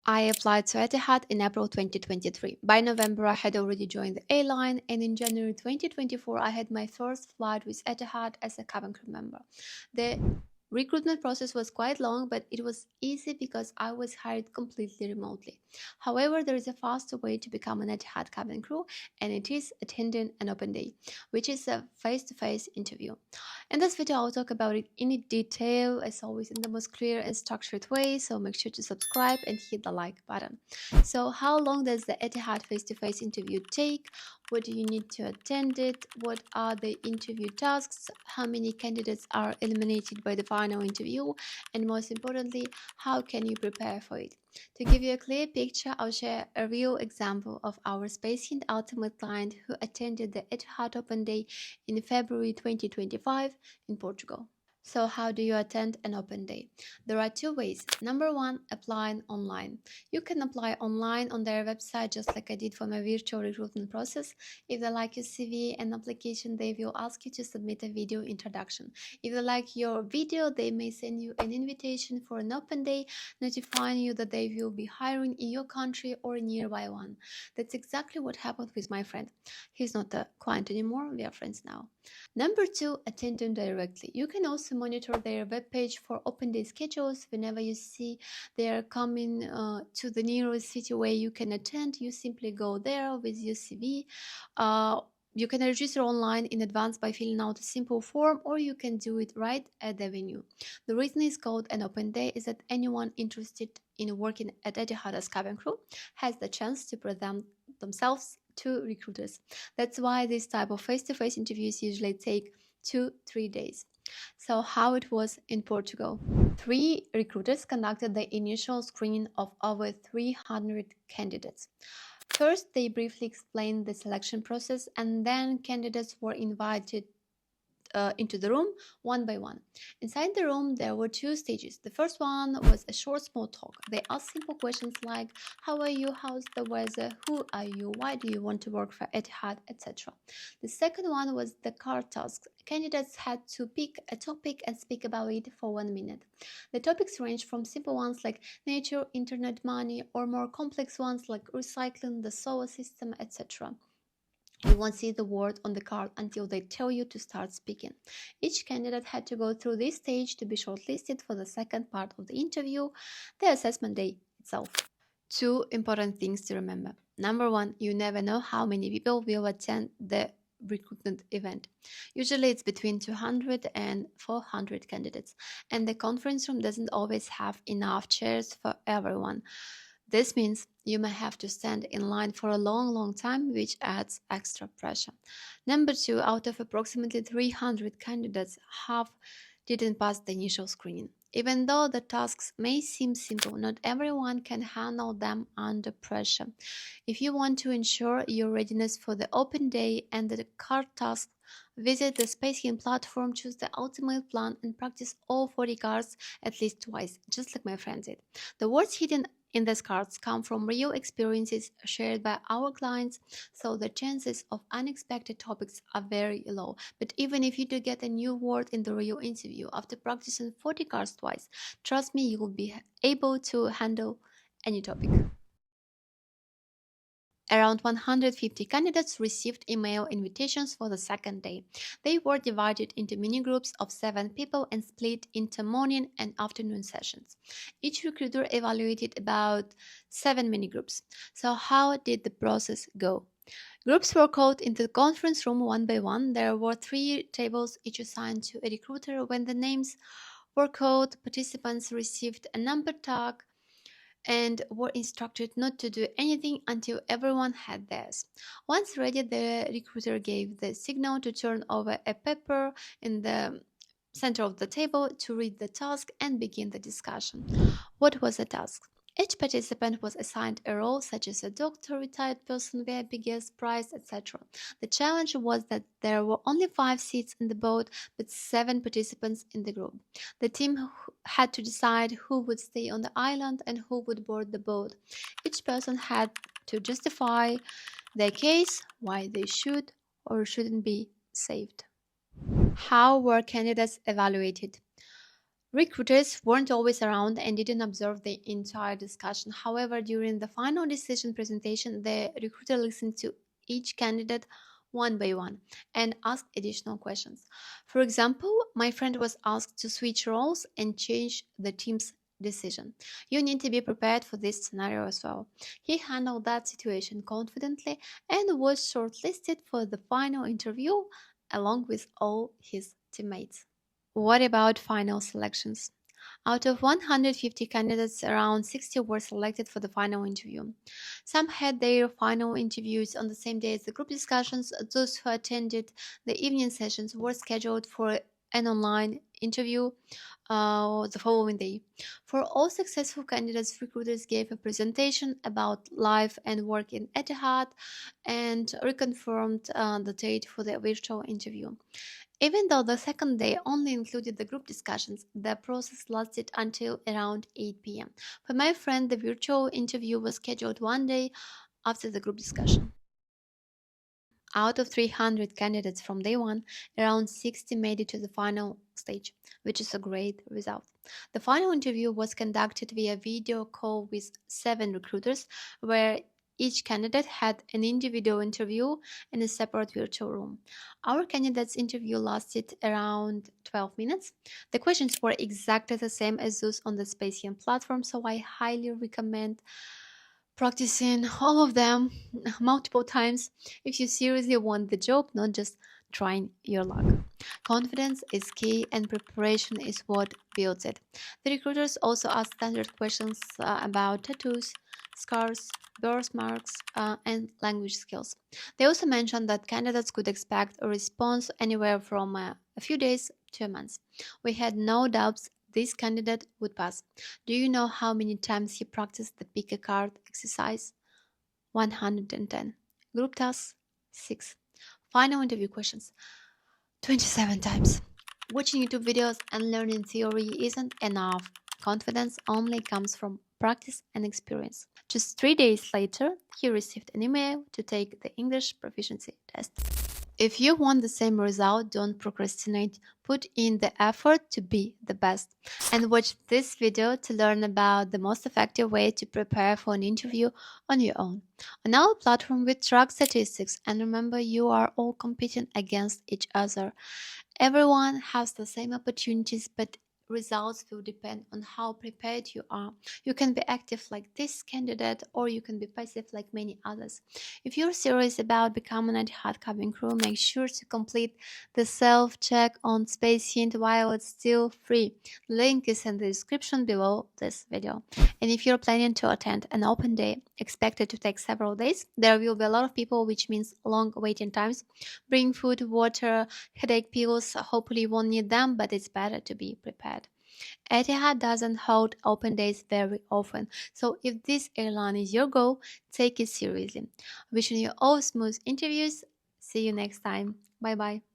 I applied to Etihad in April 2023. By November, I had already joined the airline, and in January 2024, I had my first flight with Etihad as a cabin crew member. The recruitment process was quite long, but it was easy because I was hired completely remotely. However, there is a faster way to become an Etihad cabin crew, and it is attending an open day, which is a face-to-face interview. In this video, I'll talk about it in detail, as always, in the most clear and structured way, so make sure to subscribe and hit the like button. So, how long does the Etihad face-to-face interview take? What do you need to attend it? What are the interview tasks? How many candidates are eliminated by the final interview? And most importantly, how can you prepare for it? To give you a clear picture, I'll share a real example of our Spacehint ultimate client who attended the Etihad Open Day in February 2025 in Portugal. So how do you attend an open day? There are two ways. Number one, applying online. You can apply online on their website just like I did for my virtual recruitment process. If they like your CV and application, they will ask you to submit a video introduction. If they like your video, they may send you an invitation for an open day, notifying you that they will be hiring in your country or a nearby one. That's exactly what happened with my friend. He's not a client anymore, we are friends now. Number two, attend them directly. You can also monitor their webpage for open day schedules. Whenever you see they are coming to the nearest city where you can attend, you simply go there with your CV. You can register online in advance by filling out a simple form, or you can do it right at the venue. The reason it's called an open day is that anyone interested in working at Etihad as cabin crew has the chance to present themselves to recruiters. That's why this type of face-to-face interviews usually take 2-3 days. So how it was in Portugal. 3 recruiters conducted the initial screening of over 300 candidates. First, they briefly explained the selection process, and then candidates were invited into the room one by one. Inside the room, there were 2 stages. The first one was a short small talk. They asked simple questions like, how are you, how's the weather, who are you, why do you want to work for Etihad, etc. The second one was the card task. Candidates had to pick a topic and speak about it for 1 minute. The topics ranged from simple ones like nature, internet, money, or more complex ones like recycling, the solar system, etc. You won't see the word on the card until they tell you to start speaking. Each candidate had to go through this stage to be shortlisted for the second part of the interview, the assessment day itself. 2 important things to remember. Number 1, you never know how many people will attend the recruitment event. Usually it's between 200 and 400 candidates, and the conference room doesn't always have enough chairs for everyone. This means you may have to stand in line for a long time, which adds extra pressure. Number 2, out of approximately 300 candidates, half didn't pass the initial screening. Even though the tasks may seem simple, not everyone can handle them under pressure. If you want to ensure your readiness for the open day and the card task, visit the Spacehint platform, choose the ultimate plan, and practice all 40 cards at least twice, just like my friend did. The words hidden in these cards come from real experiences shared by our clients, so the chances of unexpected topics are very low. But even if you do get a new word in the real interview after practicing 40 cards twice, trust me, you will be able to handle any topic. Around 150 candidates received email invitations for the second day. They were divided into mini groups of 7 people and split into morning and afternoon sessions. Each recruiter evaluated about 7 mini groups. So how did the process go? Groups were called into the conference room one by one. There were 3 tables, each assigned to a recruiter. When the names were called, participants received a number tag and were instructed not to do anything until everyone had theirs. Once ready, the recruiter gave the signal to turn over a paper in the center of the table to read the task and begin the discussion. What was the task? Each participant was assigned a role such as a doctor, retired person, VIP guest, prize, etc. The challenge was that there were only 5 seats in the boat but 7 participants in the group. The team had to decide who would stay on the island and who would board the boat. Each person had to justify their case, why they should or shouldn't be saved. How were candidates evaluated? Recruiters weren't always around and didn't observe the entire discussion. However, during the final decision presentation, the recruiter listened to each candidate one by one and asked additional questions. For example, my friend was asked to switch roles and change the team's decision. You need to be prepared for this scenario as well. He handled that situation confidently and was shortlisted for the final interview along with all his teammates. What about final selections? Out of 150 candidates, around 60 were selected for the final interview. Some had their final interviews on the same day as the group discussions. Those who attended the evening sessions were scheduled for an online interview the following day. For all successful candidates, recruiters gave a presentation about life and work in Etihad and reconfirmed the date for the virtual interview. Even though the second day only included the group discussions, the process lasted until around 8 p.m. For my friend, the virtual interview was scheduled one day after the group discussion. Out of 300 candidates from day one, around 60 made it to the final stage, which is a great result. The final interview was conducted via video call with 7 recruiters, where each candidate had an individual interview in a separate virtual room. Our candidates' interview lasted around 12 minutes. The questions were exactly the same as those on the Spacehint platform, so I highly recommend practicing all of them multiple times if you seriously want the job, not just trying your luck. Confidence is key and preparation is what builds it. The recruiters also asked standard questions about tattoos, scars, birthmarks, and language skills. They also mentioned that candidates could expect a response anywhere from a few days to a month. We had no doubts this candidate would pass. Do you know how many times he practiced the pick a card exercise? 110. Group tasks? 6. Final interview questions? 27 times. Watching YouTube videos and learning theory isn't enough. Confidence only comes from practice and experience. Just 3 days later, he received an email to take the English proficiency test. If you want the same result, don't procrastinate. Put in the effort to be the best. And watch this video to learn about the most effective way to prepare for an interview on your own. On our platform, we track statistics, and remember, you are all competing against each other. Everyone has the same opportunities, but results will depend on how prepared you are. You can be active like this candidate, or you can be passive like many others. If you're serious about becoming an Etihad cabin crew, make sure to complete the self-check on Spacehint while it's still free. The link is in the description below this video. And if you're planning to attend an open day expected to take several days, there will be a lot of people, which means long waiting times. Bring food, water, headache pills. Hopefully you won't need them, but it's better to be prepared. Etihad doesn't hold open days very often, so if this airline is your goal, take it seriously. Wishing you all smooth interviews. See you next time. Bye bye.